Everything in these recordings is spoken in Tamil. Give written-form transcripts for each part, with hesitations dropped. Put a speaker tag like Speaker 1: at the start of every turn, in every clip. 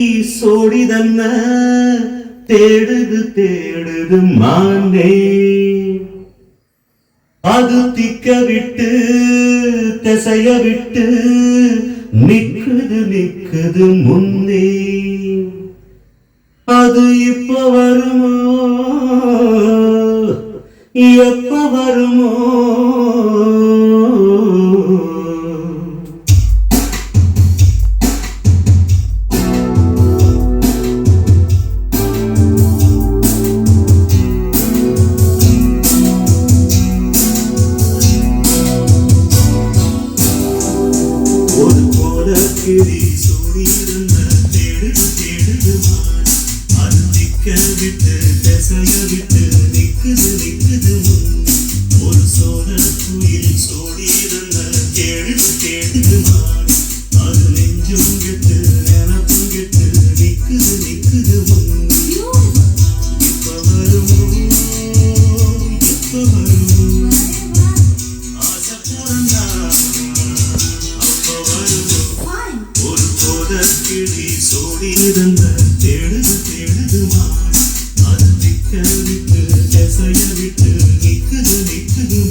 Speaker 1: சோடிதன்ன தேடுது மானே அது திக்க விட்டு திசைய விட்டு நிக்குது முன்னே அது இப்ப வருமோ எப்ப வருமோ ஒரு கோலக்கிளி சோடியிருந்த தேடுது மான் அது திக்க விட்டு திசைய விட்டு நிக்குது முன் ஒரு சோழ குயில் சோடியிருந்த தேடுது மான் அது நெஞ்சும் கெட்டு நினப்பும் கெட்டு நிக்குது முன் இப்ப வருமோ எப்ப வருமோ ஆசை பிறந்தா ஒரு கோலக்கிளி சோடியிருந்த தேடுது மான் அது திக்க விட்டு திசைய விட்டு நிக்குது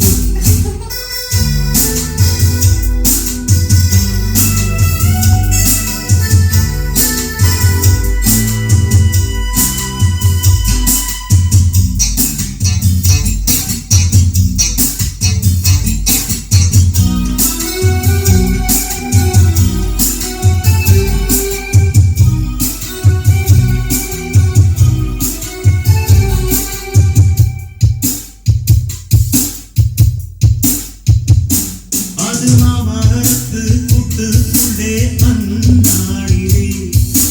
Speaker 1: அது மாமரத்து கூட்டுக்குள்ளே அந்நாளிலே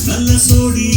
Speaker 1: நல்ல சோடி